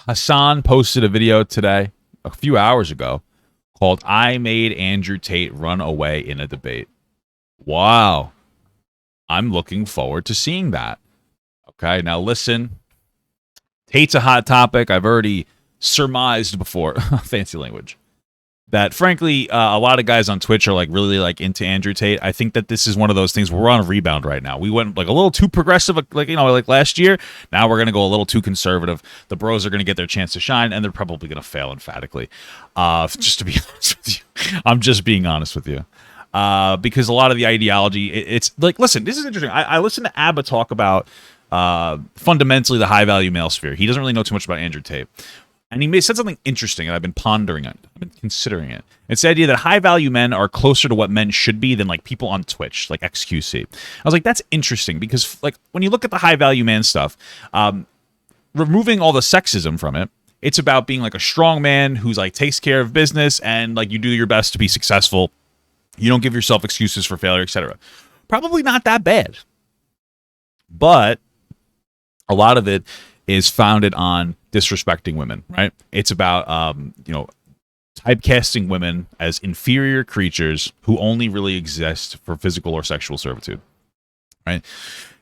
Hasan posted a video today, a few hours ago, called I Made Andrew Tate Run Away in a Debate. Wow. I'm looking forward to seeing that. Okay, now listen. Tate's a hot topic. I've already surmised before, fancy language, that frankly, a lot of guys on Twitch are really into Andrew Tate. I think that this is one of those things where we're on a rebound right now. We went a little too progressive, like last year. Now we're going to go a little too conservative. The bros are going to get their chance to shine, and they're probably going to fail emphatically. Just to be honest with you, I'm just being honest with you. Because a lot of the ideology, it's like, listen, this is interesting. I listened to Abba talk about fundamentally the high value male sphere. He doesn't really know too much about Andrew Tate. And he said something interesting, and I've been pondering it. I've been considering it. It's the idea that high-value men are closer to what men should be than, people on Twitch, like XQC. I was like, that's interesting, because, when you look at the high-value man stuff, removing all the sexism from it, it's about being, a strong man who's, takes care of business, and, you do your best to be successful. You don't give yourself excuses for failure, etc. Probably not that bad. But a lot of it is founded on disrespecting women, right? It's about, typecasting women as inferior creatures who only really exist for physical or sexual servitude, right?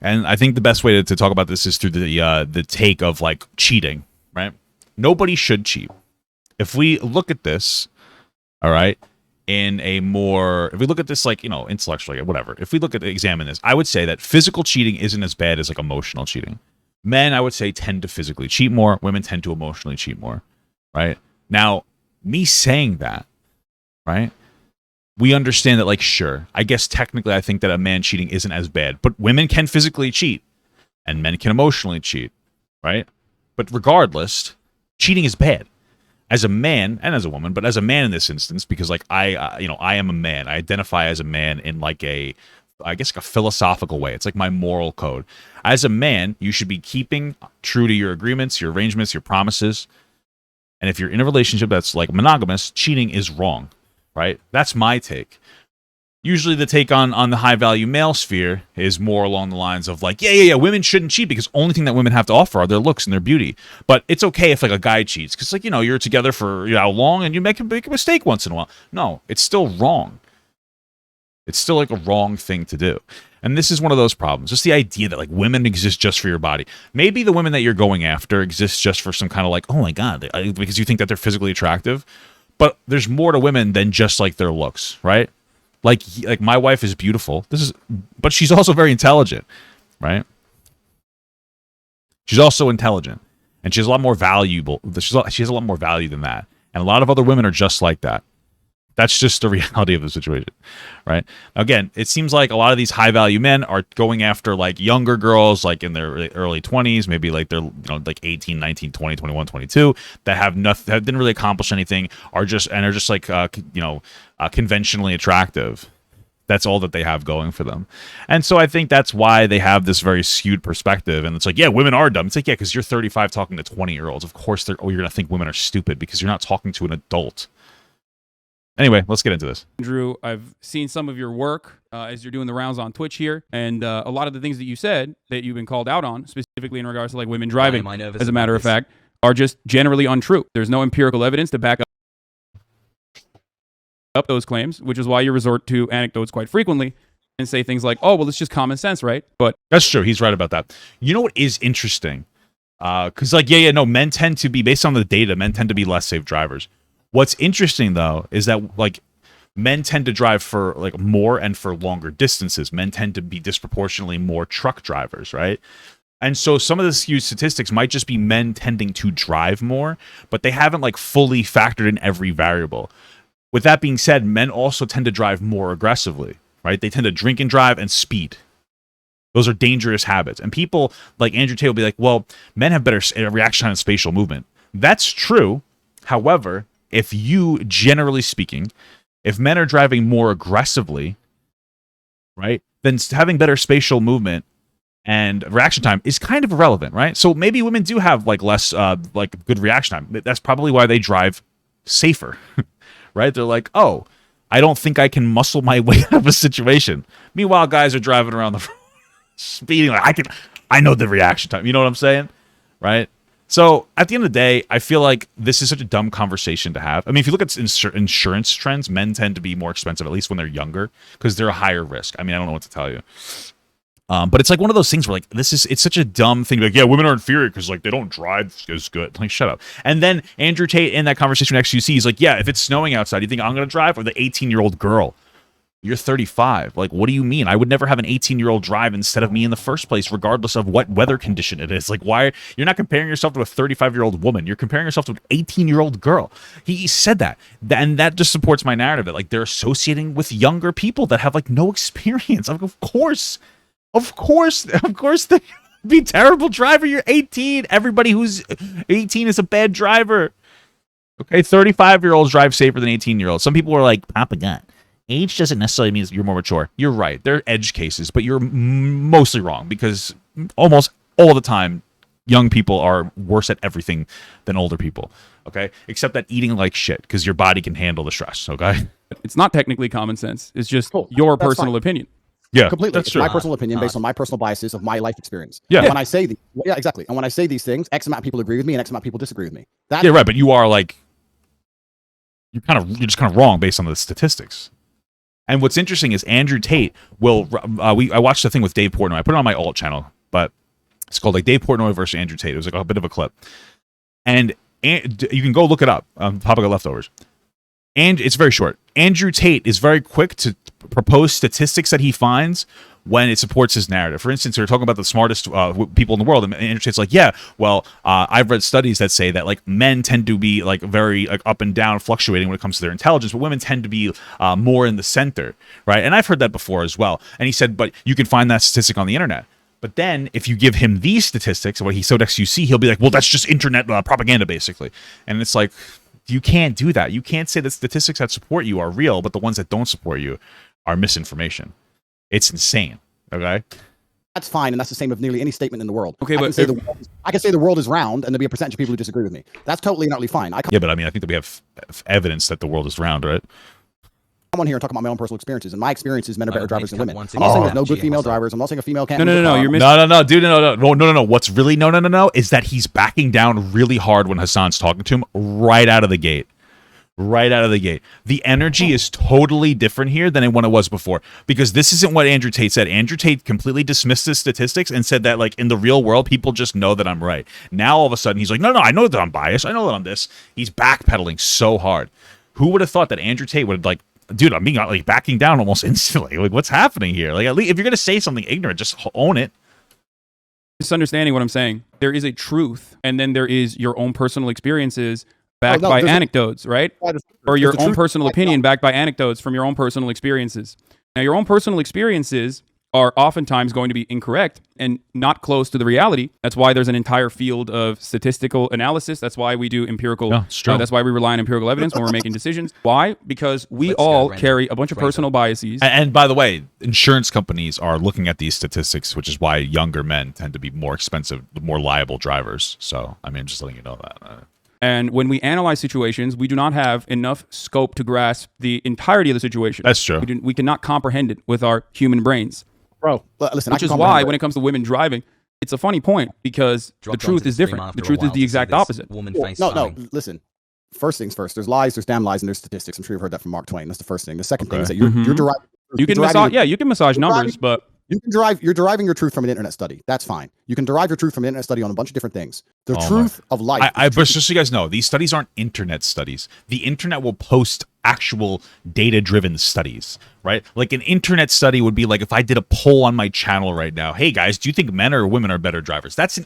And I think the best way to talk about this is through the take of, cheating, right? Nobody should cheat. If we look at this, all right, if we look at this, intellectually, whatever, if we examine this, I would say that physical cheating isn't as bad as, emotional cheating. Men, I would say, tend to physically cheat more. Women tend to emotionally cheat more, right? Now, me saying that, right, we understand that, sure, I guess technically I think that a man cheating isn't as bad, but women can physically cheat, and men can emotionally cheat, right? But regardless, cheating is bad. As a man, and as a woman, but as a man in this instance, because, I am a man. I identify as a man in, a philosophical way. It's my moral code. As a man, you should be keeping true to your agreements, your arrangements, your promises. And if you're in a relationship that's monogamous, cheating is wrong, right? That's my take. Usually the take on the high value male sphere is more along the lines of women shouldn't cheat because only thing that women have to offer are their looks and their beauty. But it's okay if a guy cheats because you're together for how long and you make a mistake once in a while. No, it's still wrong. It's still a wrong thing to do. And this is one of those problems. Just the idea that women exist just for your body. Maybe the women that you're going after exist just for some kind of oh my God, because you think that they're physically attractive. But there's more to women than just their looks, right? Like my wife is beautiful. But she's also very intelligent, right? She's also intelligent. And she has a lot more valuable. She has a lot more value than that. And a lot of other women are just like that. That's just the reality of the situation, right? Again, it seems like a lot of these high-value men are going after younger girls, in their early 20s, maybe they're 18, 19, 20, 21, 22, that have didn't really accomplish anything, are just conventionally attractive. That's all that they have going for them. And so I think that's why they have this very skewed perspective. And it's women are dumb. It's because you're 35 talking to 20-year-olds. Of course, you're going to think women are stupid because you're not talking to an adult. Anyway, let's get into this. Andrew, I've seen some of your work as you're doing the rounds on Twitch here, and a lot of the things that you said that you've been called out on, specifically in regards to women driving, as a matter of fact, are just generally untrue. There's no empirical evidence to back up those claims, which is why you resort to anecdotes quite frequently and say things like, oh, well, it's just common sense, right? But that's true. He's right about that. You know what is interesting? Because men tend to be, based on the data, men tend to be less safe drivers. What's interesting, though, is that, men tend to drive for, more and for longer distances. Men tend to be disproportionately more truck drivers, right? And so some of the skewed statistics might just be men tending to drive more, but they haven't, fully factored in every variable. With that being said, men also tend to drive more aggressively, right? They tend to drink and drive and speed. Those are dangerous habits. And people like Andrew Tate will be well, men have better reaction time and spatial movement. That's true. However, if generally speaking, if men are driving more aggressively, right, then having better spatial movement and reaction time is kind of irrelevant, right? So maybe women do have less good reaction time. That's probably why they drive safer, right? They're oh, I don't think I can muscle my way out of a situation. Meanwhile, guys are driving around the speeding I know the reaction time. You know what I'm saying, right? So at the end of the day, I feel like this is such a dumb conversation to have. I mean, if you look at insurance trends, men tend to be more expensive, at least when they're younger, because they're a higher risk. I mean, I don't know what to tell you. But it's like one of those things where like it's such a dumb thing. Like, yeah, women are inferior because like they don't drive as good. Like, shut up. And then Andrew Tate in that conversation with XQC, he's like, yeah, if it's snowing outside, you think I'm gonna drive, or the 18-year-old girl? You're 35. Like, what do you mean? I would never have an 18-year-old drive instead of me in the first place, regardless of what weather condition it is. Like, why? You're not comparing yourself to a 35-year-old woman. You're comparing yourself to an 18-year-old girl. He said that. And that just supports my narrative that, like, they're associating with younger people that have, like, no experience. Like, of course, they be a terrible driver. You're 18. Everybody who's 18 is a bad driver. Okay, 35-year-olds drive safer than 18-year-olds. Some people are like, Papa God. Age doesn't necessarily mean you're more mature. You're right. There are edge cases, but you're mostly wrong because almost all the time, young people are worse at everything than older people. Okay, except that eating like shit because your body can handle the stress. Okay, it's not technically common sense. It's just your personal opinion. Yeah, completely. That's it's true. my personal opinion based on my personal biases of my life experience. Yeah. And when I say exactly. And when I say these things, X amount of people agree with me and X amount of people disagree with me. Yeah, right. But you are like, you're just kind of wrong based on the statistics. And what's interesting is Andrew Tate will. I watched the thing with Dave Portnoy. I put it on my alt channel, but it's called like Dave Portnoy versus Andrew Tate. It was like a bit of a clip, and you can go look it up on Papa Got Leftovers. And it's very short. Andrew Tate is very quick to propose statistics that he finds when it supports his narrative. For instance, they're talking about the smartest people in the world, and Andrew Tate's like, yeah, well, I've read studies that say that like men tend to be like very like up and down, fluctuating when it comes to their intelligence, but women tend to be more in the center, right? And I've heard that before as well. And he said, but you can find that statistic on the internet. But then if you give him these statistics, what he showed XQC, he'll be like, well, that's just internet propaganda, basically. And it's like, you can't do that. You can't say that statistics that support you are real, but the ones that don't support you are misinformation. It's insane. Okay, that's fine, and that's the same with nearly any statement in the world. Okay, but I can say the world is round, and there'll be a percentage of people who disagree with me. That's totally and utterly fine. Yeah, but I mean, I think that we have evidence that the world is round, right? I'm on here and talking about my own personal experiences, and my experiences, men are better drivers than women. I'm not saying there's no good female drivers. I'm not saying a female can't. No, you're missing. No, dude, no. What's really no is that he's backing down really hard when Hasan's talking to him right out of the gate. Right out of the gate. The energy is totally different here than when it was before, because this isn't what Andrew Tate said. Andrew Tate completely dismissed the statistics and said that like in the real world, people just know that I'm right. Now all of a sudden he's like, no, I know that I'm biased. I know that I'm this. He's backpedaling so hard. Who would have thought that Andrew Tate would like, dude, I'm being like backing down almost instantly. Like, what's happening here? Like, at least if you're gonna say something ignorant, just own it. Misunderstanding what I'm saying. There is a truth, and then there is your own personal experiences backed by anecdotes, right? Or your own personal opinion backed by anecdotes from your own personal experiences. Now, your own personal experiences are oftentimes going to be incorrect and not close to the reality. That's why there's an entire field of statistical analysis. That's why we do empirical. That's why we rely on empirical evidence when we're making decisions. Why? Because we all carry a bunch of personal biases. And by the way, insurance companies are looking at these statistics, which is why younger men tend to be more expensive, more liable drivers. So, I mean, I'm just letting you know that. And when we analyze situations, we do not have enough scope to grasp the entirety of the situation. That's true. We cannot comprehend it with our human brains. Bro, listen. Which is why, when it comes to women driving, it's a funny point because the truth is different. The truth is the exact opposite. No, listen. First things first. There's lies, there's damn lies, and there's statistics. I'm sure you've heard that from Mark Twain. That's the first thing. The second thing is that you're deriving. You can massage numbers, but you're deriving your truth from an internet study. That's fine. You can derive your truth from an internet study on a bunch of different things. The truth of life. But just so you guys know, these studies aren't internet studies. The internet will post actual data-driven studies, right? Like an internet study would be like if I did a poll on my channel right now. Hey guys, do you think men or women are better drivers? That's an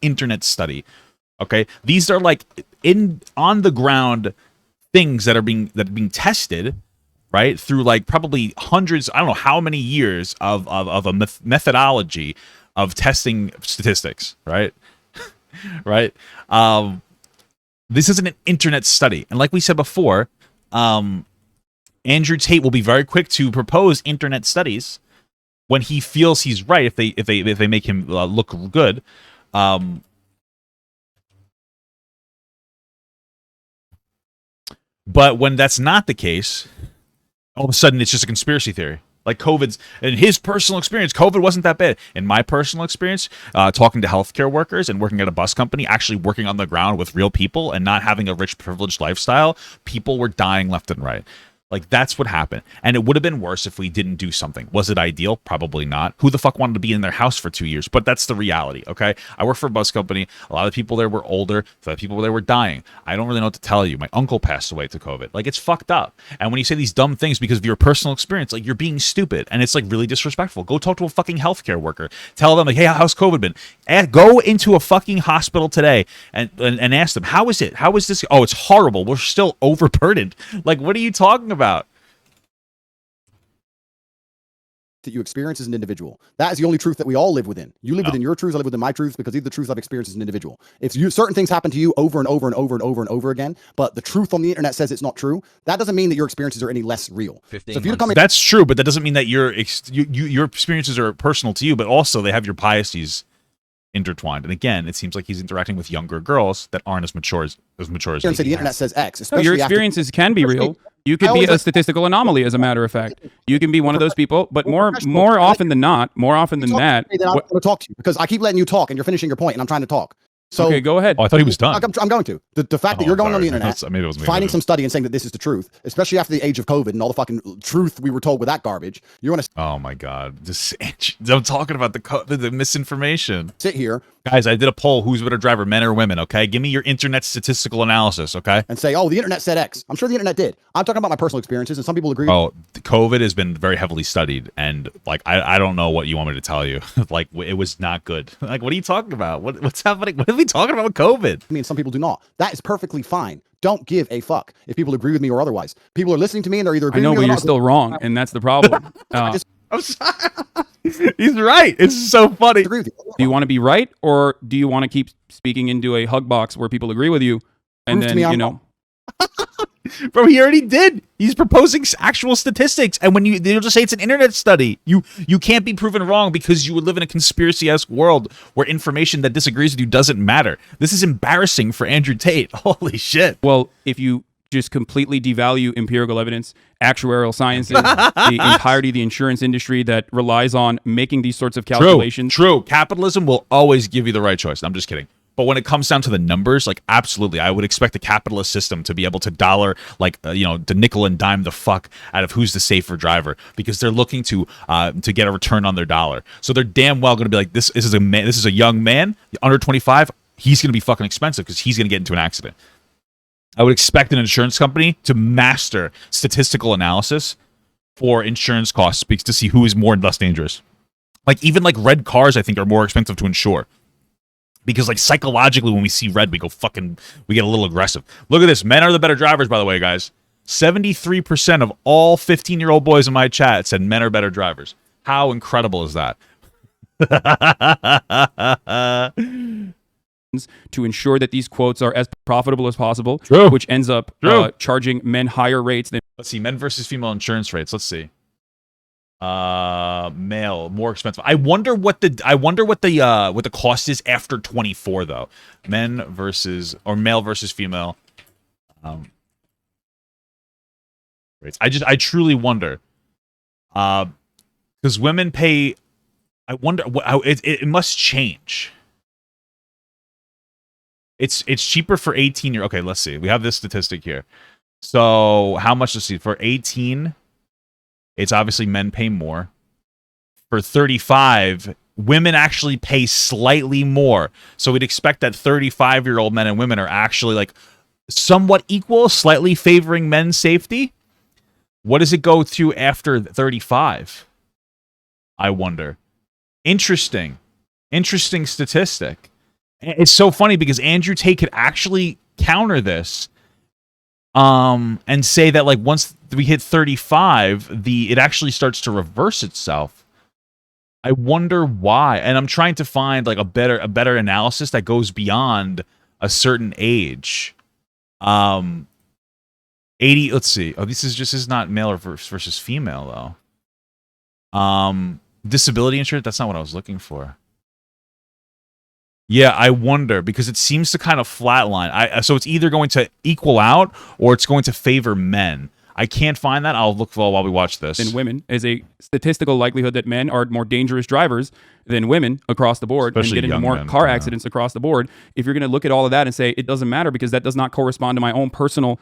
internet study. Okay, these are like on the ground things that are being tested. Right, through like probably hundreds, I don't know how many years of a methodology of testing statistics, right? Right. This isn't an internet study, and like we said before, Andrew Tate will be very quick to propose internet studies when he feels he's right. If they make him look good. But when that's not the case, all of a sudden it's just a conspiracy theory. Like COVID's, in his personal experience, COVID wasn't that bad. In my personal experience, talking to healthcare workers and working at a bus company, actually working on the ground with real people and not having a rich, privileged lifestyle, people were dying left and right. Like, that's what happened. And it would have been worse if we didn't do something. Was it ideal? Probably not. Who the fuck wanted to be in their house for 2 years? But that's the reality, okay? I work for a bus company. A lot of people there were older. A lot of people there were dying. I don't really know what to tell you. My uncle passed away to COVID. Like, it's fucked up. And when you say these dumb things because of your personal experience, like, you're being stupid. And it's, like, really disrespectful. Go talk to a fucking healthcare worker. Tell them, like, hey, how's COVID been? And go into a fucking hospital today and ask them, how is it? How is this? Oh, it's horrible. We're still overburdened. Like, what are you talking about? That you experience as an individual. That is the only truth that we all live within. You live within your truths, I live within my truths, because these are the truths I've experienced as an individual. If certain things happen to you over and over and over and over and over again, but the truth on the internet says it's not true, that doesn't mean that your experiences are any less real. So if you come, that's true, but that doesn't mean that your experiences are personal to you, but also they have your biases intertwined. And again, it seems like he's interacting with younger girls that aren't as mature as the internet says X. No, your experiences can be real. You could be a statistical anomaly, as a matter of fact. You can be one of those people, but more often than not, more often than that, I want to talk to you because I keep letting you talk and you're finishing your point and I'm trying to talk. So, okay, go ahead. Oh, I thought he was done. I'm going to. The fact that you're going on the internet, finding some study and saying that this is the truth, especially after the age of COVID and all the fucking truth we were told with that garbage, you're going to... Oh, my God. I'm talking about the misinformation. Sit here. Guys, I did a poll. Who's a better driver, men or women, okay? Give me your internet statistical analysis, okay? And say, oh, the internet said X. I'm sure the internet did. I'm talking about my personal experiences, and some people agree. Oh, COVID has been very heavily studied, and, like, I don't know what you want me to tell you. Like, it was not good. Like, what are you talking about? What's happening? What are we talking about with COVID? I mean, some people do not. That is perfectly fine. Don't give a fuck if people agree with me or otherwise. People are listening to me, and they're either agreeing with me or not. I know, but you're still wrong, and that's the problem. I'm sorry. He's right. It's so funny. Do you want to be right, or do you want to keep speaking into a hug box where people agree with you, and then, you know... Bro, he already did. He's proposing actual statistics, and when they'll just say it's an internet study. You can't be proven wrong because you would live in a conspiracy-esque world where information that disagrees with you doesn't matter. This is embarrassing for Andrew Tate. Holy shit. Well, if you just completely devalue empirical evidence, actuarial sciences, the entirety of the insurance industry that relies on making these sorts of calculations. True. Capitalism will always give you the right choice. I'm just kidding. But when it comes down to the numbers, like, absolutely, I would expect the capitalist system to be able to to nickel and dime the fuck out of who's the safer driver, because they're looking to get a return on their dollar. So they're damn well going to be like, this is a young man under 25. He's going to be fucking expensive because he's going to get into an accident. I would expect an insurance company to master statistical analysis for insurance costs to see who is more and less dangerous. Like, even like red cars, I think, are more expensive to insure. Because, like, psychologically, when we see red, we get a little aggressive. Look at this. Men are the better drivers, by the way, guys. 73% of all 15-year-old boys in my chat said men are better drivers. How incredible is that? To ensure that these quotes are as profitable as possible, True. Which ends up charging men higher rates than... Let's see, men versus female insurance rates. Let's see. Male more expensive. I wonder what the cost is after 24 though. Male versus female rates. I truly wonder. Because women pay. I wonder it must change. It's cheaper for 18 Okay, let's see. We have this statistic here. So how much? Let's see. For 18, it's obviously men pay more. For 35, women actually pay slightly more. So we'd expect that 35-year-old men and women are actually like somewhat equal, slightly favoring men's safety. What does it go to after 35? I wonder. Interesting statistic. It's so funny because Andrew Tate could actually counter this and say that, like, once we hit 35, it actually starts to reverse itself. I wonder why. And I'm trying to find like a better analysis that goes beyond a certain age. 80, let's see. Oh, this is not male versus female though. Disability insurance, that's not what I was looking for. Yeah, I wonder, because it seems to kind of flatline. So it's either going to equal out or it's going to favor men. I can't find that. I'll look for while we watch this. Than women is a statistical likelihood that men are more dangerous drivers than women across the board, Especially and get into young more men, car yeah. accidents across the board. If you're going to look at all of that and say it doesn't matter because that does not correspond to my own personal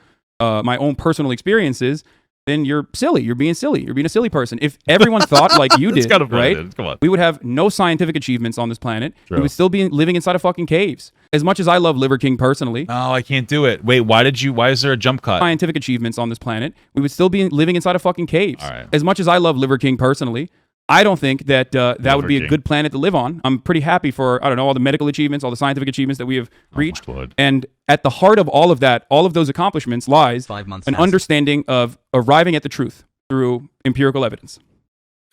experiences, then you're silly. You're being silly. You're being a silly person. If everyone thought like you did, right? Come on. We would have no scientific achievements on this planet. True. We would still be living inside of fucking caves. As much as I love Liver King personally, Oh, I can't do it. Wait, why is there a jump cut? scientific achievements on this planet, we would still be living inside of fucking caves. All right. As much as I love Liver King personally, I don't think that that would be a King. good planet to live on. I'm pretty happy for, I don't know, all the medical achievements, all the scientific achievements that we have reached. Lord. And at the heart of all of that, all of those accomplishments lies 5 months an Hasan. understanding of arriving at the truth through empirical evidence.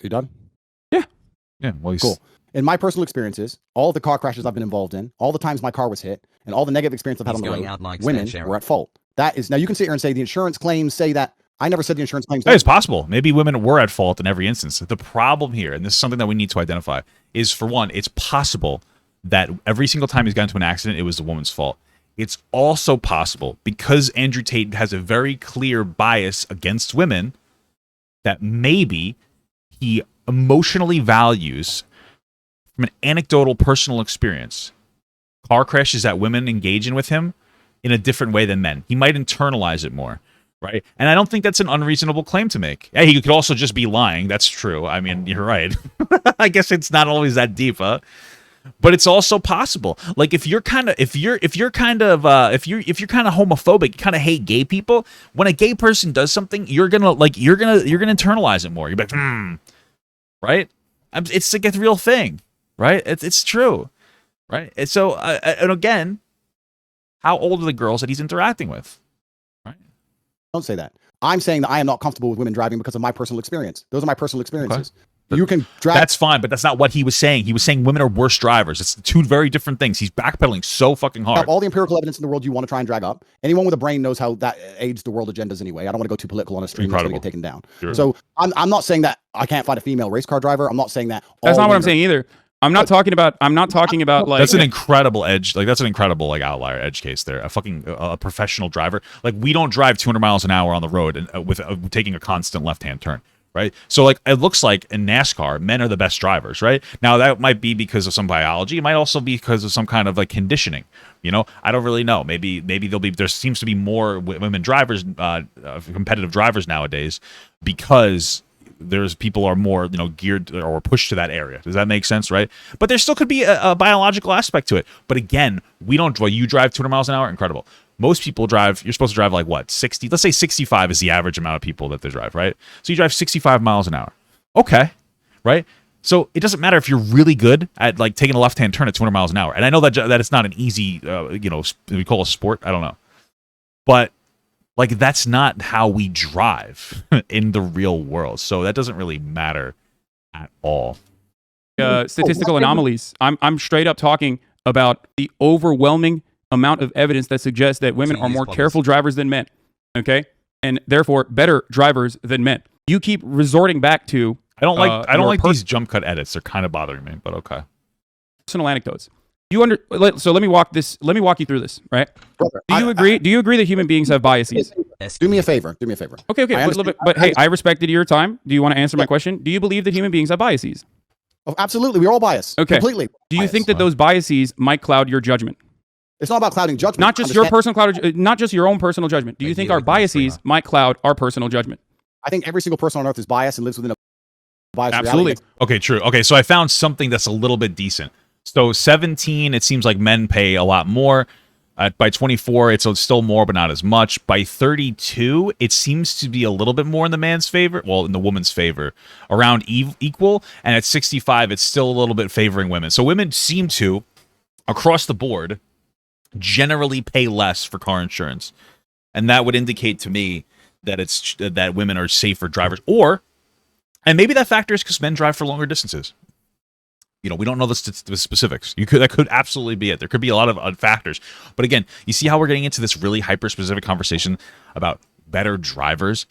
You done? Yeah, well, Cool. In my personal experiences, all the car crashes I've been involved in, all the times my car was hit, and all the negative experience I've had He's on the going road, out like women Stan were at fault. That is, now you can sit here and say the insurance claims say that. I never said the insurance claims. It's possible. Maybe women were at fault in every instance. The problem here, and this is something that we need to identify, is for one, it's possible that every single time he's gotten into an accident, it was the woman's fault. It's also possible, because Andrew Tate has a very clear bias against women, that maybe he emotionally values, from an anecdotal personal experience, car crashes that women engage in with him in a different way than men. He might internalize it more. Right. And I don't think that's an unreasonable claim to make. Hey, he could also just be lying. That's true. I mean, you're right. I guess it's not always that deep, huh? But it's also possible. Like if you're kind of homophobic, you kind of hate gay people, when a gay person does something, you're gonna internalize it more. You're like, right? It's like a real thing, right? It's true, right? And so, and again, how old are the girls that he's interacting with? Don't say that. I'm saying that I am not comfortable with women driving because of my personal experience. Those are my personal experiences. Okay. You can drive. That's fine, but that's not what he was saying. He was saying women are worse drivers. It's two very different things. He's backpedaling so fucking hard. All the empirical evidence in the world you want to try and drag up. Anyone with a brain knows how that aids the world agendas anyway. I don't want to go too political on a stream that's going to get taken down. Sure. So I'm not saying that I can't find a female race car driver. I'm not saying that. That's not what I'm saying either. I'm not talking about like that's an incredible edge. Like that's an incredible like outlier edge case there. A professional driver. Like we don't drive 200 miles an hour on the road and with taking a constant left-hand turn, right? So like it looks like in NASCAR, men are the best drivers, right? Now that might be because of some biology. It might also be because of some kind of like conditioning. You know, I don't really know. Maybe there seems to be more women drivers, competitive drivers nowadays because there's people are more, you know, geared or pushed to that area. Does that make sense, right? But there still could be a biological aspect to it. But again, we don't. Well, you drive 200 miles an hour, incredible. Most people drive. You're supposed to drive like what, 60? Let's say 65 is the average amount of people that they drive, right? So you drive 65 miles an hour. Okay, right? So it doesn't matter if you're really good at like taking a left-hand turn at 200 miles an hour. And I know that it's not an easy, you know, we call it a sport. I don't know, but like that's not how we drive in the real world. So that doesn't really matter at all. Statistical anomalies. I'm straight up talking about the overwhelming amount of evidence that suggests that women are more careful drivers than men. Okay, and therefore better drivers than men. You keep resorting back to. I don't like these jump cut edits. They're kind of bothering me, but okay. Personal anecdotes. So let me walk you through this, right? Brother, do you agree that human beings have biases? Do me a favor. Okay. But hey, I respected your time. Do you want to answer my question? Do you believe that human beings have biases? Oh, absolutely. We're all biased. Okay. Completely. Do you think that those biases might cloud your judgment? It's not about clouding judgment. Not just not just your own personal judgment. Do you think our biases might cloud our personal judgment? I think every single person on earth is biased and lives within a biased Absolutely. reality. Okay, true. Okay, so I found something that's a little bit decent. So 17, it seems like men pay a lot more. By 24, it's still more, but not as much. By 32, it seems to be a little bit more in the man's favor. Well, in the woman's favor, around equal. And at 65, it's still a little bit favoring women. So women seem to, across the board, generally pay less for car insurance, and that would indicate to me that that women are safer drivers. And maybe that factor is because men drive for longer distances. You know, we don't know the specifics. That could absolutely be it. There could be a lot of factors. But again, you see how we're getting into this really hyper-specific conversation about better drivers?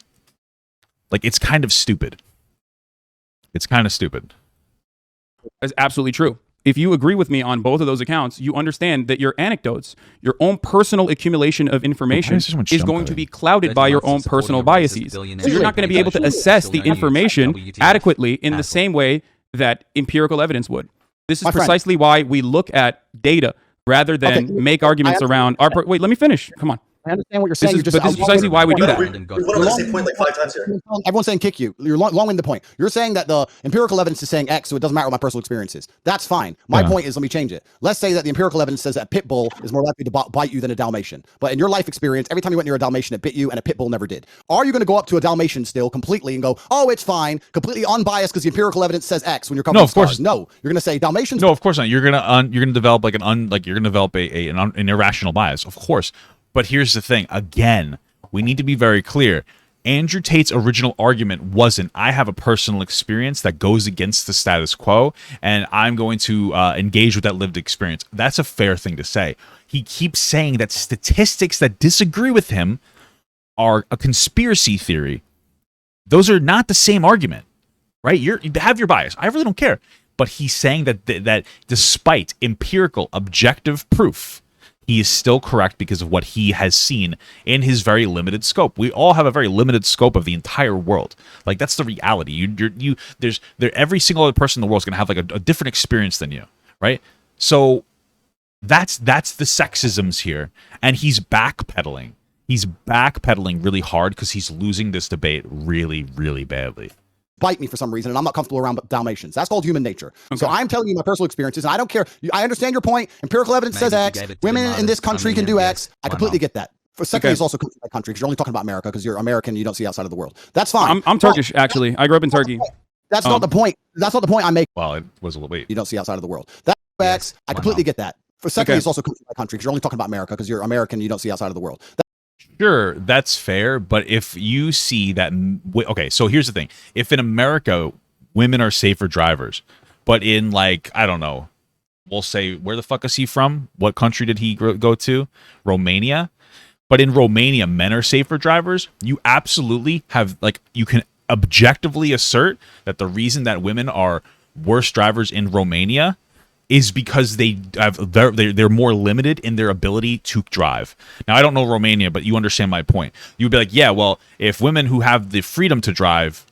Like, it's kind of stupid. It's kind of stupid. That's absolutely true. if you agree with me on both of those accounts, you understand that your anecdotes, your own personal accumulation of information is going to be clouded by your own personal biases. So you're not going to be able to assess the information adequately in the same way that empirical evidence would. This is precisely why we look at data rather than make arguments around our... Wait, let me finish. Come on. I understand what you're saying. This is precisely why we do that. We went over the same point like 5 times here. Everyone's saying kick you. You're long-winded the point. You're saying that the empirical evidence is saying X, so it doesn't matter what my personal experience is. That's fine. My point is, let me change it. Let's say that the empirical evidence says that a pit bull is more likely to bite you than a Dalmatian. But in your life experience, every time you went near a Dalmatian, it bit you, and a pit bull never did. Are you going to go up to a Dalmatian still completely and go, oh, it's fine, completely unbiased because the empirical evidence says X when you're coming? No, of course. No, you're going to say Dalmatians. No, of course not. You're gonna develop like an irrational bias, of course. But here's the thing. Again, we need to be very clear. Andrew Tate's original argument wasn't, I have a personal experience that goes against the status quo, and I'm going to engage with that lived experience. That's a fair thing to say. He keeps saying that statistics that disagree with him are a conspiracy theory. Those are not the same argument, right? You have your bias. I really don't care. But he's saying that despite empirical, objective proof, he is still correct because of what he has seen in his very limited scope. We all have a very limited scope of the entire world. Like, that's the reality. Every single other person in the world is going to have like a different experience than you, right? So that's the sexisms here, and he's backpedaling. He's backpedaling really hard because he's losing this debate really, really badly. Bite me for some reason, and I'm not comfortable around Dalmatians. That's called human nature. Okay. So I'm telling you my personal experiences, and I don't care. I understand your point. Empirical evidence says X. Women in this country can do X. I completely get that. For secondly, it's also country by country because you're only talking about America because you're American. You don't see outside of the world. That's fine. I'm Turkish, actually. I grew up in Turkey. That's not the point. That's not the point I'm making. Well, it was a little bit. You don't see outside of the world. That's X. I completely get that. For secondly, it's also country by country because you're only talking about America because you're American. You don't see outside of the world. Sure, that's fair. But if you see that, okay, so here's the thing. If in America, women are safer drivers, but in, like, I don't know, we'll say, where the fuck is he from? What country did he go to? Romania. But in Romania, men are safer drivers. You absolutely have, like, you can objectively assert that the reason that women are worse drivers in Romania is because they're more limited in their ability to drive. Now, I don't know Romania, but you understand my point. You would be like, yeah, well, if women who have the freedom to drive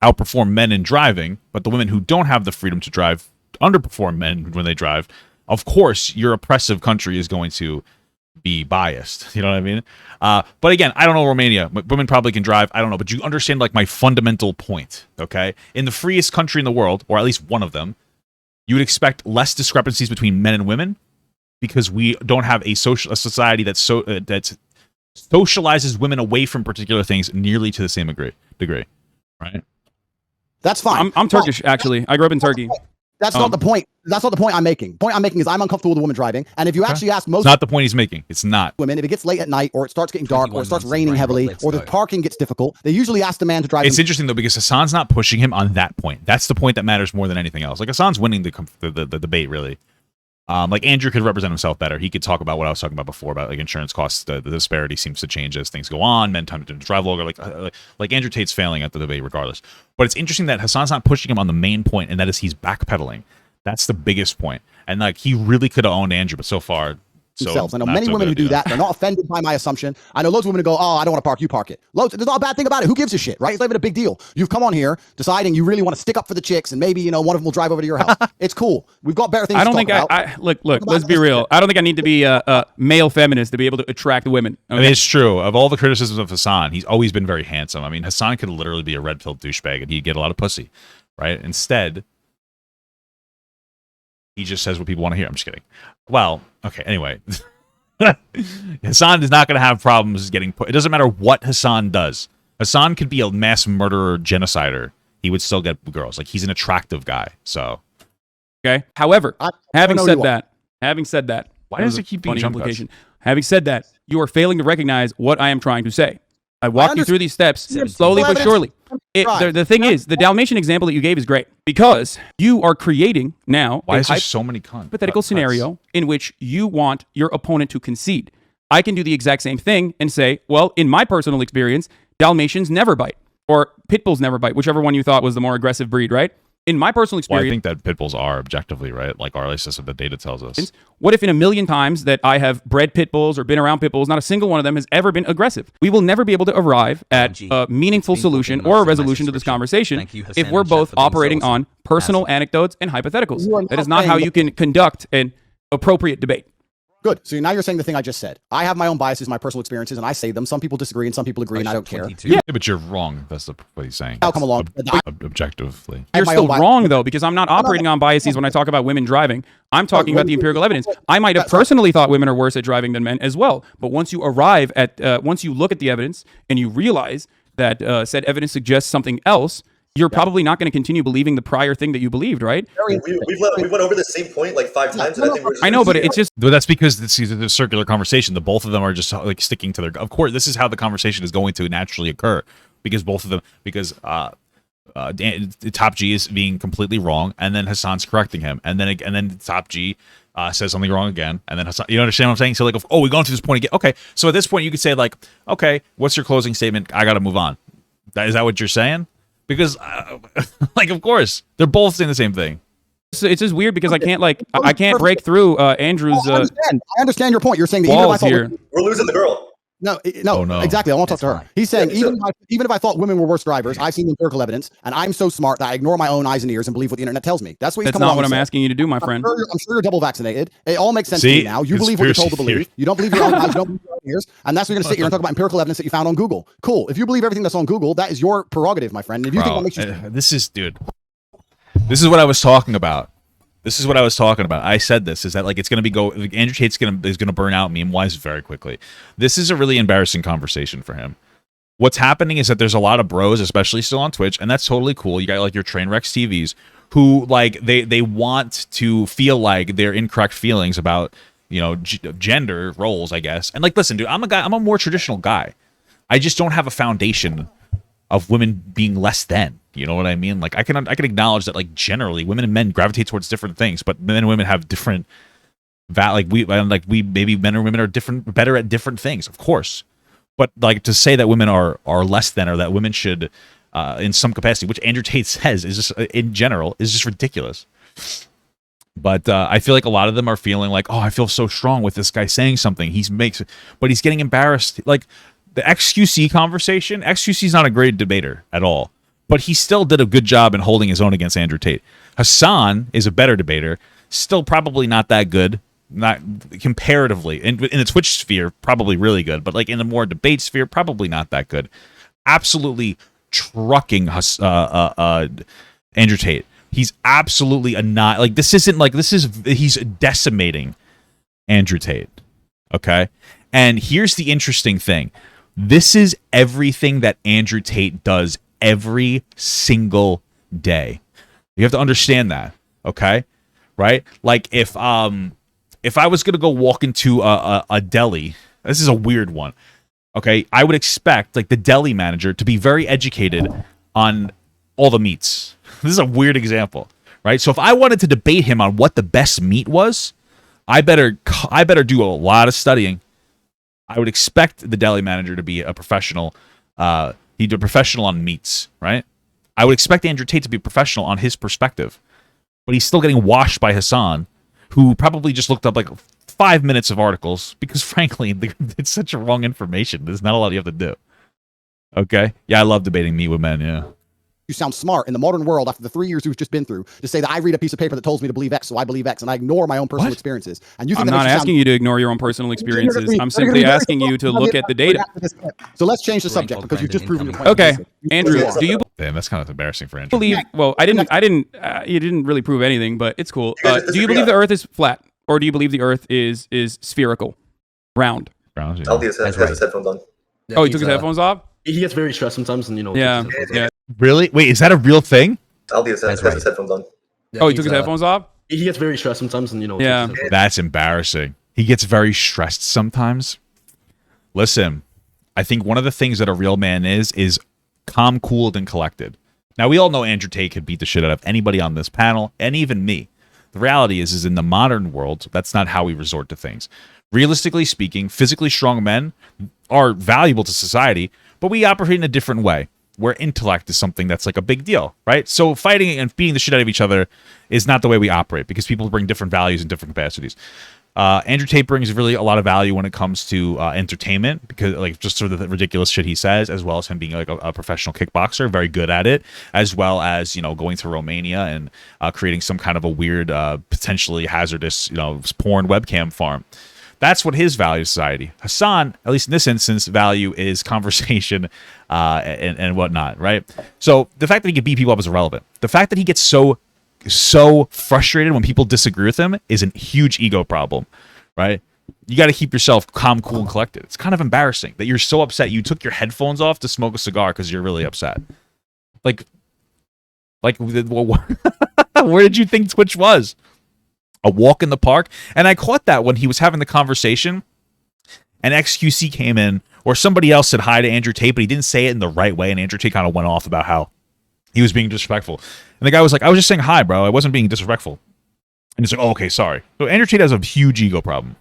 outperform men in driving, but the women who don't have the freedom to drive underperform men when they drive, of course, your oppressive country is going to be biased. You know what I mean? But again, I don't know Romania. Women probably can drive. I don't know. But you understand, like, my fundamental point, okay? In the freest country in the world, or at least one of them, you would expect less discrepancies between men and women because we don't have a society that socializes women away from particular things nearly to the same degree, right? That's fine. I'm Turkish, actually. I grew up in Turkey. That's not the point. That's not the point I'm making. The point I'm making is I'm uncomfortable with a woman driving. And if you actually ask most... It's not the point he's making. It's not. Women, if it gets late at night or it starts getting dark or it starts raining heavily or the parking gets difficult, they usually ask the man to drive. It's interesting, though, because Hasan's not pushing him on that point. That's the point that matters more than anything else. Like, Hasan's winning the debate, really. Like, Andrew could represent himself better. He could talk about what I was talking about before, about, like, insurance costs. The disparity seems to change as things go on. Men tend to drive longer. Like Andrew Tate's failing at the debate regardless. But it's interesting that Hasan's not pushing him on the main point, and that is he's backpedaling. That's the biggest point. And, like, he really could have owned Andrew, but so far, themselves. I know many women who do that. They're not offended by my assumption. I know loads of women who go, oh, I don't want to park, you park it. There's not a bad thing about it. Who gives a shit, right? It's not even a big deal. You've come on here deciding you really want to stick up for the chicks and maybe, one of them will drive over to your house. It's cool. We've got better things to talk about. Look, let's be real. I don't think I need to be a male feminist to be able to attract women. Okay? I mean, it's true. Of all the criticisms of Hasan, he's always been very handsome. I mean, Hasan could literally be a red-pilled douchebag and he'd get a lot of pussy, right? Instead, he just says what people want to hear. I'm just kidding. Well, okay, anyway. Hasan is not going to have problems getting put. It doesn't matter what Hasan does. Hasan could be a mass murderer, genocider. He would still get girls. Like, he's an attractive guy. So, okay. However, having said that, why does it keep being jump cuts? Having said that, you are failing to recognize what I am trying to say. I walked you through these steps slowly but surely. The thing is, the Dalmatian example that you gave is great because you are creating now a hypothetical scenario in which you want your opponent to concede. I can do the exact same thing and say, well, in my personal experience, Dalmatians never bite or pit bulls never bite, whichever one you thought was the more aggressive breed, right? in my personal Well, I experience, think that pit bulls are objectively right, like, or at least that's what the data tells us. what if in a million times that I have bred pit bulls or been around pit bulls, not a single one of them has ever been aggressive? We will never be able to arrive at a meaningful solution or a resolution to this conversation if we're both operating on personal anecdotes and hypotheticals. That is not how you can conduct an appropriate debate. Good. So now you're saying the thing I just said. I have my own biases, my personal experiences, and I say them. Some people disagree and some people agree, and I don't care. Yeah, but you're wrong. That's what he's saying. I'll come along. Objectively. You're still wrong, though, because I'm not operating on biases when I talk about women driving. I'm talking about the empirical evidence. I might have personally thought women are worse at driving than men as well. But once you arrive at, once you look at the evidence and you realize that said evidence suggests something else, you're probably not going to continue believing the prior thing that you believed, right? We went over the same point like 5 times. And I think we're just I know, but it's just... But that's because this is a circular conversation. The both of them are just like sticking to their... Of course, this is how the conversation is going to naturally occur. Because both of them... Because Top G is being completely wrong, and then Hasan's correcting him. And then Top G says something wrong again. And then Hasan... You understand what I'm saying? So like, oh, we're going to this point again. Okay, so at this point, you could say like, okay, what's your closing statement? I got to move on. Is that what you're saying? Because, like, of course, they're both saying the same thing. It's just weird because I can't break through Andrew's. I understand your point. You're saying that even if I thought we're losing the girl. No, no, exactly. I won't talk to her. He's saying even if I thought women were worse drivers, I've seen the empirical evidence, and I'm so smart that I ignore my own eyes and ears and believe what the internet tells me. That's what he's That's not what I'm asking you to do, my friend. I'm sure you're double vaccinated. It all makes sense to me now. You believe what you're told to believe. You don't believe your own eyes, you don't believe your own ears, and that's what you're going to sit here and talk about empirical evidence that you found on Google. Cool. If you believe everything that's on Google, that is your prerogative, my friend. If you think that makes you this is what I was talking about. This is what I was talking about. I said this is that like it's going to be Andrew Tate's is going to burn out meme-wise very quickly. This is a really embarrassing conversation for him. What's happening is that there's a lot of bros, especially still on Twitch, and that's totally cool. You got like your Trainwrecks TVs who like they want to feel like their incorrect feelings about, you know, gender roles, I guess. And like, listen, dude, I'm a more traditional guy. I just don't have a foundation of women being less than. You know what I mean? Like I can acknowledge that like generally women and men gravitate towards different things, but men and women have different we maybe men and women are better at different things, of course. But like to say that women are less than, or that women should in some capacity, which Andrew Tate says is just in general is just ridiculous. But I feel like a lot of them are feeling like, oh, I feel so strong with this guy saying something. But he's getting embarrassed. Like the XQC conversation, XQC's not a great debater at all. But he still did a good job in holding his own against Andrew Tate. Hasan is a better debater, still probably not that good, not comparatively. In the Twitch sphere, probably really good, but like in the more debate sphere, probably not that good. Absolutely trucking Andrew Tate. He's absolutely he's decimating Andrew Tate. Okay? And here's the interesting thing. This is everything that Andrew Tate does every single day. You have to understand that, okay? Right? Like if I was gonna go walk into a deli, this is a weird one, okay? I would expect like the deli manager to be very educated on all the meats. This is a weird example, right? So if I wanted to debate him on what the best meat was, I better do a lot of studying. I would expect the deli manager to be a professional. He's a professional on meats, right? I would expect Andrew Tate to be a professional on his perspective, but he's still getting washed by Hasan, who probably just looked up like 5 minutes of articles because, frankly, it's such a wrong information. There's not a lot you have to do. Okay? Yeah, I love debating meat with men, yeah. You sound smart in the modern world after the 3 years we've just been through to say that I read a piece of paper that tells me to believe X, so I believe X, and I ignore my own personal experiences. And you think I'm not asking you to ignore your own personal experiences. I'm simply asking you to look at the data. So let's change the subject because you've just proven your point. Okay, Andrew, do you Damn, that's kind of embarrassing for Andrew. believe? Well, I didn't. You didn't really prove anything, but it's cool. Do you believe the Earth is flat, or do you believe the Earth is spherical, round? Round, yeah. Aldi has his headphones on. Oh, he took his headphones off. He gets very stressed sometimes, and Yeah. Really? Wait, is that a real thing? Aldi has his headphones on. Oh, he took his headphones off. He gets very stressed sometimes, and Yeah. That's embarrassing. He gets very stressed sometimes. Listen, I think one of the things that a real man is calm, cooled, and collected. Now, we all know Andrew Tate could beat the shit out of anybody on this panel, and even me. The reality is in the modern world, that's not how we resort to things. Realistically speaking, physically strong men are valuable to society, but we operate in a different way. where intellect is something that's like a big deal, right? So fighting and beating the shit out of each other is not the way we operate because people bring different values in different capacities. Andrew Tate brings really a lot of value when it comes to entertainment, because like just sort of the ridiculous shit he says, as well as him being like a professional kickboxer, very good at it, as well as, you know, going to Romania and creating some kind of a weird, potentially hazardous, you know, porn webcam farm. That's what his value to society. Hasan, at least in this instance, value is conversation and whatnot, right? So the fact that he can beat people up is irrelevant. The fact that he gets so frustrated when people disagree with him is a huge ego problem, right? You got to keep yourself calm, cool, and collected. It's kind of embarrassing that you're so upset you took your headphones off to smoke a cigar because you're really upset. Like, where did you think Twitch was? A walk in the park? And I caught that when he was having the conversation and XQC came in, or somebody else said hi to Andrew Tate, but he didn't say it in the right way, and Andrew Tate kind of went off about how he was being disrespectful. And the guy was like, I was just saying hi, bro. I wasn't being disrespectful. And he's like, oh, okay, sorry. So Andrew Tate has a huge ego problem.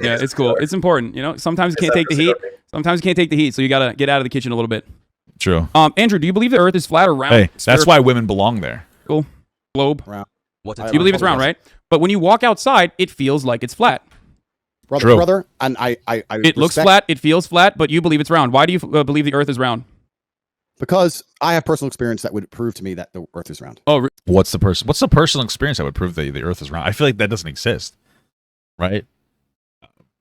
Yeah, it's cool. It's important. You know, sometimes you can't take the heat. Sometimes you can't take the heat, so you got to get out of the kitchen a little bit. True. Andrew, do you believe the Earth is flat or round? Hey, that's why women belong there. Cool. Globe. Round. You believe it's round, right? But when you walk outside, it feels like it's flat. Brother, and I it looks flat, it feels flat, but you believe it's round. Why do you believe the Earth is round? Because I have personal experience that would prove to me that the Earth is round. Oh, what's the personal experience that would prove that the Earth is round? I feel like that doesn't exist, right?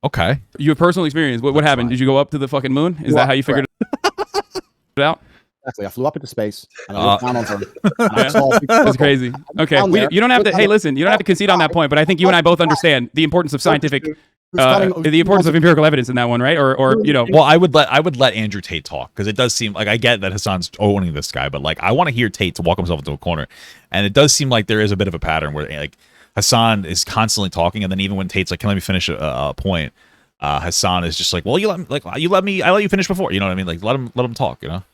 Okay. You have personal experience. What happened? Did you go up to the fucking moon? Is that how you figured it out? Exactly. I flew up into space and I looked down on Earth. That's crazy. Okay. You don't have to. Hey, listen. You don't have to concede on that point, but I think you and I both understand the importance of scientific, the importance of empirical evidence in that one, right? Or you know. Well, I would let Andrew Tate talk, because it does seem like, I get that Hasan's owning this guy, but like I want to hear Tate to walk himself into a corner, and it does seem like there is a bit of a pattern where like Hasan is constantly talking, and then even when Tate's like, "Can let me finish a point," Hasan is just like, "Well, I let you finish before." You know what I mean? Like let him talk. You know.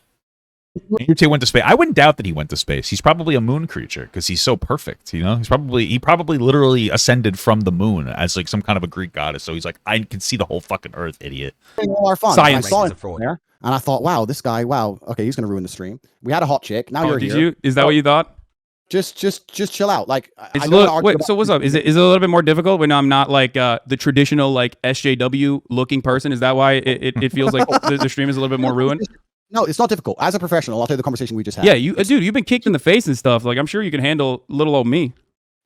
Andrew Tate went to space. I wouldn't doubt that he went to space. He's probably a moon creature because he's so perfect. You know, he probably literally ascended from the moon as like some kind of a Greek goddess. So he's like, I can see the whole fucking Earth, idiot. Science. I saw him there, and I thought, wow, this guy, wow, okay, he's gonna ruin the stream. We had a hot chick. Now you're here. Is that what you thought? Just chill out. Like, wait, so what's up? Is it a little bit more difficult when I'm not like the traditional like SJW looking person? Is that why it feels like the stream is a little bit more ruined? No, it's not difficult. As a professional, I'll tell you the conversation we just had. Yeah, dude, you've been kicked in the face and stuff. Like, I'm sure you can handle little old me.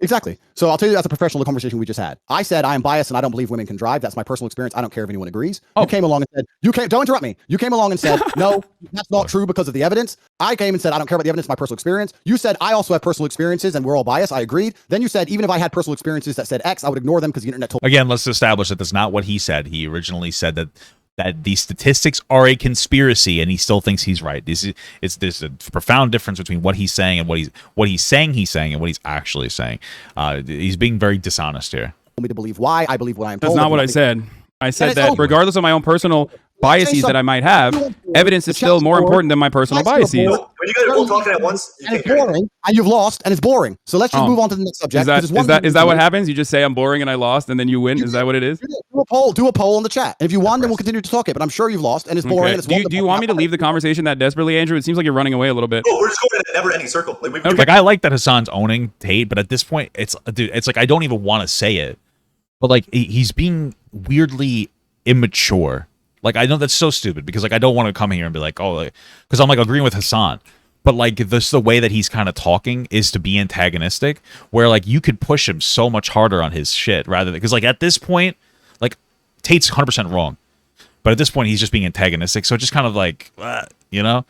Exactly. So I'll tell you as a professional the conversation we just had. I said I am biased and I don't believe women can drive. That's my personal experience. I don't care if anyone agrees. Oh. You came along and said, don't interrupt me. You came along and said, no, that's not true because of the evidence. I came and said, I don't care about the evidence, my personal experience. You said, I also have personal experiences and we're all biased. I agreed. Then you said, even if I had personal experiences that said X, I would ignore them because the internet told me. Again, let's establish that that's not what he said. He originally said that these statistics are a conspiracy, and he still thinks he's right. There's a profound difference between what he's saying and what he's saying and what he's actually saying. He's being very dishonest here. Me to believe why I believe what I'm told. That's not what I said. I said that regardless of my own personal biases that I might have, evidence is still more important than my personal biases. When you guys are all talking at once, you and it's boring, and you've lost, and it's boring. So let's just move on to the next subject. Is that what happens? You just say I'm boring and I lost, and then you win? Is that what it is? Do a poll in the chat. And if you won, then we'll continue to talk it. But I'm sure you've lost, and it's boring. Okay. And it's do you want me to leave the conversation that desperately, Andrew? It seems like you're running away a little bit. No, we're just going in a never-ending circle. Like I like that Hasan's owning Tate, but at this point, it's like I don't even want to say it, but like he's being weirdly immature. Like, I know that's so stupid because like I don't want to come here and be like, oh, because I'm like agreeing with Hasan, but like the way that he's kind of talking is to be antagonistic, where like you could push him so much harder on his shit rather than, because like at this point, like Tate's 100% wrong, but at this point he's just being antagonistic, so it's just kind of like, you know,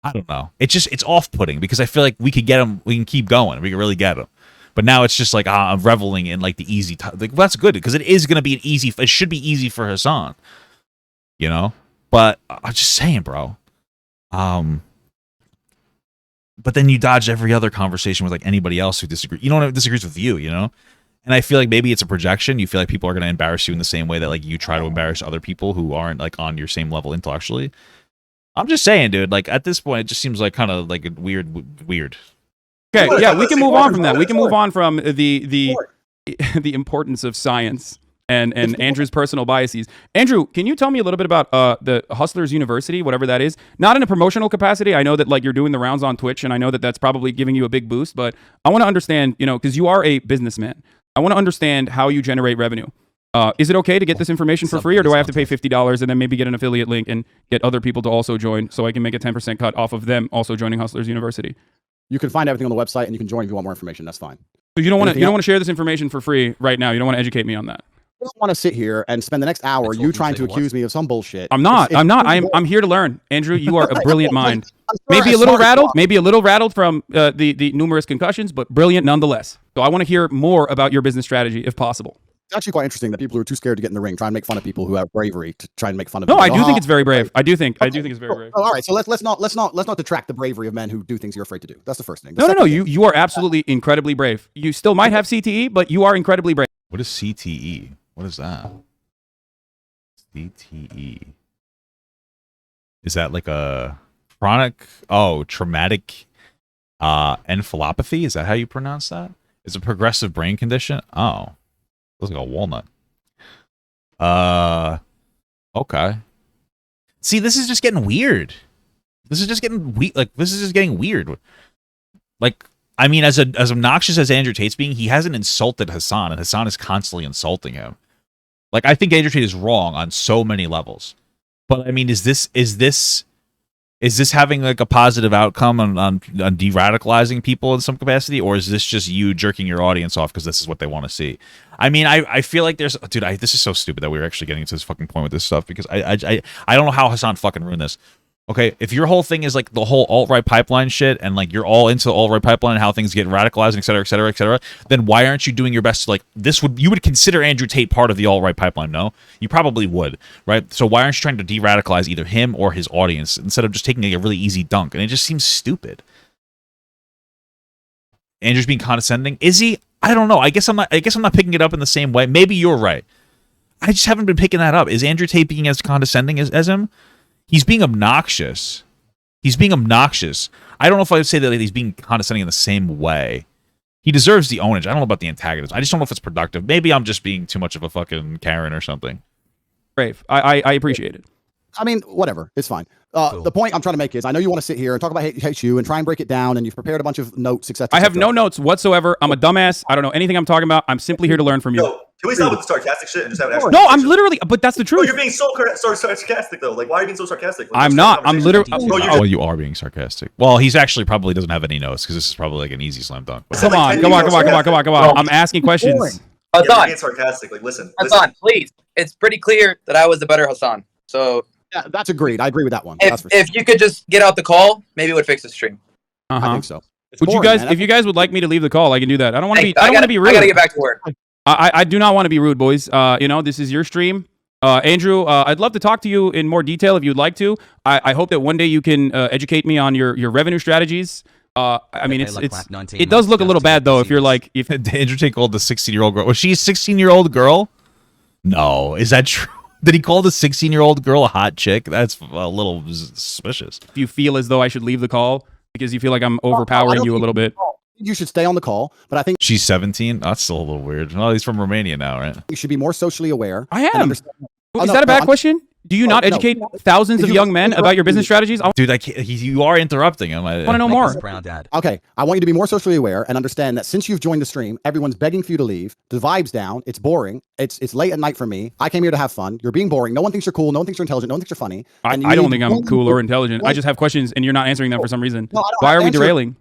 I don't know. It's off-putting because I feel like we could get him, we can keep going, we can really get him. But now it's just like I'm reveling in like the easy, like well, that's good because it is going to be it should be easy for Hasan. You know, but I'm just saying, bro. But then you dodge every other conversation with like anybody else who disagrees. You know, disagrees with you. You know, and I feel like maybe it's a projection. You feel like people are going to embarrass you in the same way that like you try to embarrass other people who aren't like on your same level intellectually. I'm just saying, dude. Like at this point, it just seems like kind of like a weird. Okay, yeah, we can move on from that. We can move on from the importance of science. and Andrew's personal biases. Andrew, can you tell me a little bit about the Hustlers University, whatever that is? Not in a promotional capacity. I know that like you're doing the rounds on Twitch, and I know that that's probably giving you a big boost. But I want to understand, because you are a businessman. I want to understand how you generate revenue. Is it okay to get this information for free, or do I have to pay $50 and then maybe get an affiliate link and get other people to also join so I can make a 10% cut off of them also joining Hustlers University? You can find everything on the website, and you can join if you want more information. That's fine. So you don't want to share this information for free right now. You don't want to educate me on that. I don't want to sit here and spend the next hour you trying to accuse me of some bullshit. I'm not. I'm here to learn. Andrew, you are a brilliant mind. Maybe a little rattled from the numerous concussions, but brilliant nonetheless. So I want to hear more about your business strategy if possible. It's actually quite interesting that people who are too scared to get in the ring try and make fun of people who have bravery to try and make fun of. No, I do think it's very brave. I do think it's very brave. All right, so let's not detract the bravery of men who do things you're afraid to do. That's the first thing. No. You are absolutely incredibly brave. You still might have CTE, but you are incredibly brave. What is CTE? What is that? CTE. Is that like a traumatic encephalopathy? Is that how you pronounce that? It's a progressive brain condition? Oh. Looks like a walnut. Okay. See, this is just getting weird. This is just getting weird. Like, I mean, as obnoxious as Andrew Tate's being, he hasn't insulted Hasan, and Hasan is constantly insulting him. Like, I think Andrew Tate is wrong on so many levels. But I mean, is this having like a positive outcome on de-radicalizing people in some capacity, or is this just you jerking your audience off because this is what they want to see? I mean, I feel like this is so stupid that we're actually getting to this fucking point with this stuff, because I don't know how Hasan fucking ruined this. Okay, if your whole thing is like the whole alt-right pipeline shit, and like you're all into the alt-right pipeline and how things get radicalized, and et cetera, et cetera, et cetera, then why aren't you doing your best to like you would consider Andrew Tate part of the alt-right pipeline? No, you probably would, right? So why aren't you trying to de-radicalize either him or his audience instead of just taking like a really easy dunk? And it just seems stupid. Andrew's being condescending. Is he? I don't know. I guess I'm not picking it up in the same way. Maybe you're right. I just haven't been picking that up. Is Andrew Tate being as condescending as him? He's being obnoxious. I don't know if I would say that he's being condescending in the same way. He deserves the ownage. I don't know about the antagonist. I just don't know if it's productive. Maybe I'm just being too much of a fucking Karen or something. Brave. I appreciate it. I mean, whatever. It's fine. The point I'm trying to make is, I know you want to sit here and talk about hate you and try and break it down, and you've prepared a bunch of notes, etc. I have no notes whatsoever. I'm a dumbass. I don't know anything I'm talking about. I'm simply here to learn from you. Yo, can we stop with the sarcastic shit and just have an actual No, I'm literally, but that's the truth. Oh, you're being so sarcastic, though. Like, why are you being so sarcastic? Like, I'm not. I'm literally. Oh, you are being sarcastic. Well, he's actually probably doesn't have any notes, because this is probably like an easy slam dunk. Come on. I'm asking questions. You're Hasan, being sarcastic. Like, listen. Hasan, please. It's pretty clear that I was the better Hasan. So Yeah, that's agreed. I agree with that one. if you could just get out the call, maybe it would fix the stream. I think so. Would you guys, if you guys would like me to leave the call, I can do that. I don't want to be. I don't want to be rude. I gotta get back to work. I do not want to be rude, boys. This is your stream. Andrew, I'd love to talk to you in more detail if you'd like to. I hope that one day you can educate me on your revenue strategies. I mean, it does look a little bad though. If you're like, if Andrew Tate called the 16-year-old girl, was she a 16-year-old girl? No, is that true? Did he call the 16-year-old girl a hot chick? That's a little suspicious. If you feel as though I should leave the call because you feel like I'm overpowering you a little bit. You should stay on the call, but I think she's 17. That's still a little weird. Oh, he's from Romania now, right? you should be more socially aware. I am. Is that a bad question? Do you not educate thousands of young men about your business strategies? Dude, you are interrupting him. I want to know more. Okay, I want you to be more socially aware and understand that since you've joined the stream, everyone's begging for you to leave. The vibe's down. It's boring. It's late at night for me. I came here to have fun. You're being boring. No one thinks you're cool. No one thinks you're intelligent. No one thinks you're funny. I don't think I'm cool or intelligent. I just have questions, and you're not answering them for some reason. Why are we derailing?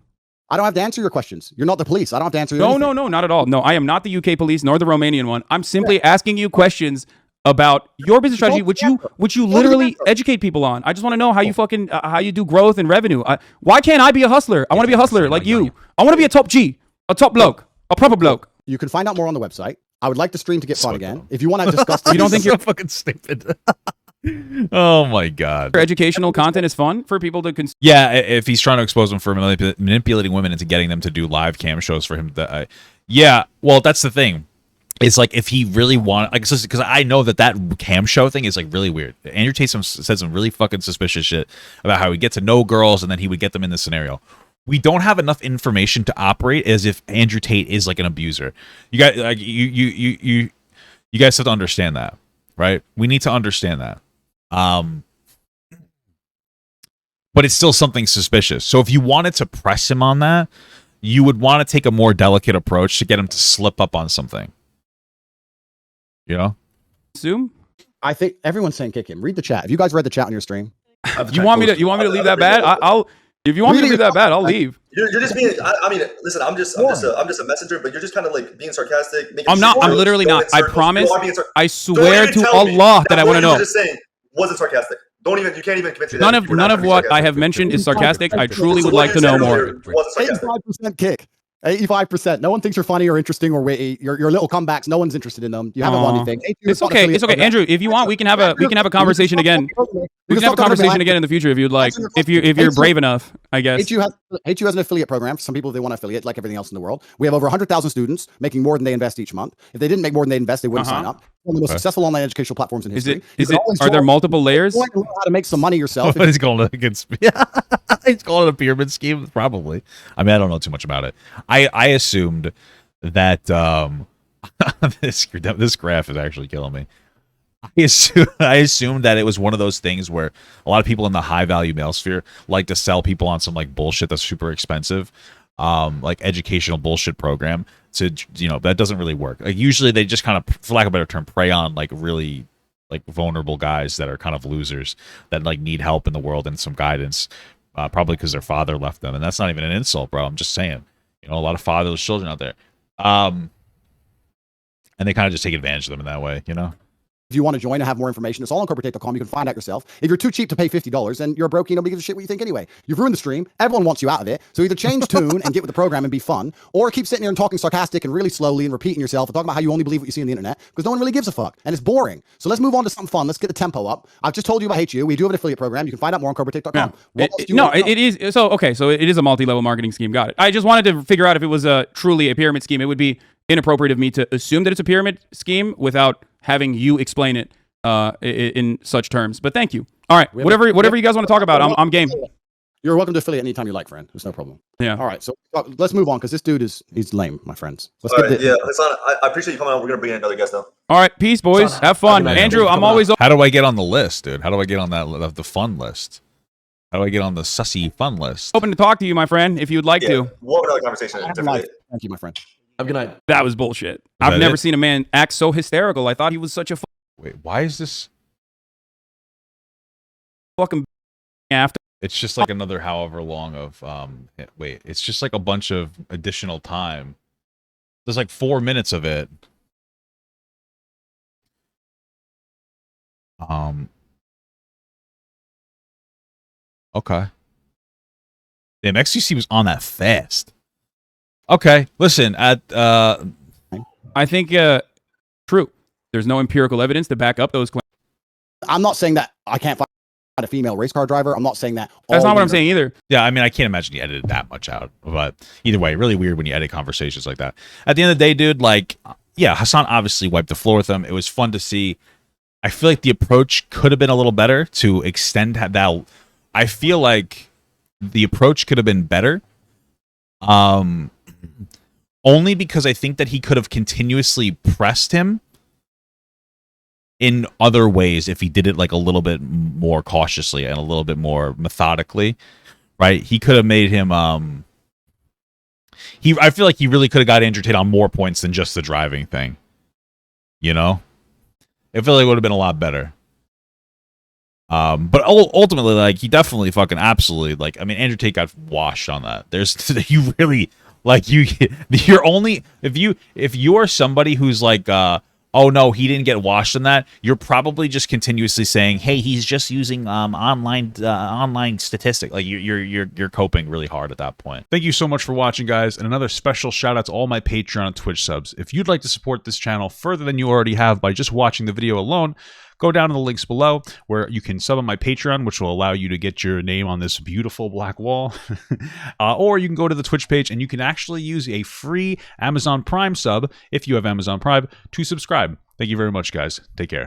I don't have to answer your questions. You're not the police. I don't have to answer your No, not at all. No, I am not the UK police nor the Romanian one. I'm simply asking you questions about your business strategy, which you literally educate people on. I just want to know how you fucking how you do growth and revenue. Why can't I be a hustler? I want to be a hustler like you. I want to be a top G, a top bloke, a proper bloke. You can find out more on the website. I would like the stream to get fun again. If you want to discuss, you don't think you're fucking stupid? Oh my god! Educational content is fun for people to consume. Yeah, if he's trying to expose them for manipulating women into getting them to do live cam shows for him, yeah. Well, that's the thing. It's like if he really wanted, like, because I know that cam show thing is like really weird. Andrew Tate said some really fucking suspicious shit about how he get to know girls and then he would get them in this scenario. We don't have enough information to operate as if Andrew Tate is like an abuser. You got like you You guys have to understand that, right? We need to understand that. But it's still something suspicious. So if you wanted to press him on that, you would want to take a more delicate approach to get him to slip up on something. You know? Assume? I think everyone's saying kick him. Read the chat. Have you guys read the chat on your stream? You want me to leave that bad? I'll if you want me to leave that bad, I'll leave. You're just being. I mean, listen. I'm just a messenger, but you're just kind of like being sarcastic. I'm not. I'm literally not. I promise. I swear to Allah that I want to know. Just saying, wasn't sarcastic. Don't even. You can't even convince me. None of what I have mentioned is sarcastic. I truly would like to know more. 85% kick. 85%. No one thinks you're funny or interesting or witty. Your little comebacks. No one's interested in them. You haven't won anything. It's okay. It's okay, Andrew. If you want, we can have a conversation again. We can have a conversation again in the future if you'd like. If you're brave enough, I guess. HU has an affiliate program for some people if they want to affiliate, like everything else in the world. We have over 100,000 students making more than they invest each month. If they didn't make more than they invest, they wouldn't sign up. One of the most successful online educational platforms in history. Are there multiple layers? How to make some money yourself? He's calling it he's calling it a pyramid scheme, probably. I mean, I don't know too much about it. I assumed that this graph is actually killing me. I assumed that it was one of those things where a lot of people in the high value male sphere like to sell people on some like bullshit that's super expensive, like educational bullshit program. To that doesn't really work. Like usually they just kind of, for lack of a better term, prey on like really like vulnerable guys that are kind of losers that like need help in the world and some guidance, probably because their father left them. And that's not even an insult, bro. I'm just saying, a lot of fatherless children out there, and they kind of just take advantage of them in that way, If you want to join and have more information, it's all on corporatate.com. You can find out yourself. If you're too cheap to pay $50, then you're broke. Nobody gives a shit what you think anyway. You've ruined the stream. Everyone wants you out of it. So either change tune and get with the program and be fun, or keep sitting here and talking sarcastic and really slowly and repeating yourself and talking about how you only believe what you see on the internet because no one really gives a fuck and it's boring. So let's move on to something fun. Let's get the tempo up. I've just told you about HU. We do have an affiliate program. You can find out more on corporatate.com. Yeah. It is. So it is a multi-level marketing scheme. Got it. I just wanted to figure out if it was truly a pyramid scheme. It would be inappropriate of me to assume that it's a pyramid scheme without having you explain it in such terms. But thank you. All right, whatever you guys want to talk about, I'm game. You're welcome to affiliate anytime you like, friend. There's no problem. Yeah. All right, so let's move on because this dude he's lame, my friends. All right, Hasan, I appreciate you coming on. We're gonna bring in another guest now. All right, peace, boys. Hasan, have fun, Andrew. I'm always. How do I get on the list, dude? How do I get on the fun list? How do I get on the sussy fun list? Open to talk to you, my friend, if you'd like to. We'll have another conversation. Thank you, my friend. Have a good night. That was bullshit. I've never seen a man act so hysterical. I thought he was such a Wait, why is this? Fucking after. It's just like another however long of wait, it's just like a bunch of additional time. There's like 4 minutes of it. Okay. Damn, XQC was on that fast. Okay, listen, I think true. There's no empirical evidence to back up those claims. I'm not saying that I can't find a female race car driver. I'm not saying that. That's not what I'm saying either. Yeah, I mean, I can't imagine you edited that much out. But either way, really weird when you edit conversations like that. At the end of the day, dude, like, yeah, Hasan obviously wiped the floor with him. It was fun to see. I feel like the approach could have been a little better to extend that. I feel like the approach could have been better. Only because I think that he could have continuously pressed him in other ways if he did it like a little bit more cautiously and a little bit more methodically, right? He could have made him I feel like he really could have got Andrew Tate on more points than just the driving thing. I feel like it would have been a lot better. But ultimately, like, he definitely fucking absolutely, like, I mean, Andrew Tate got washed on that. You really, like, you're only, if you are somebody who's like, oh no, he didn't get washed on that, you're probably just continuously saying, hey, he's just using online statistic. Like, you're coping really hard at that point. Thank you so much for watching, guys, and another special shout out to all my Patreon and Twitch subs. If you'd like to support this channel further than you already have by just watching the video alone, go down to the links below where you can sub on my Patreon, which will allow you to get your name on this beautiful black wall. Or you can go to the Twitch page and you can actually use a free Amazon Prime sub, if you have Amazon Prime, to subscribe. Thank you very much, guys. Take care.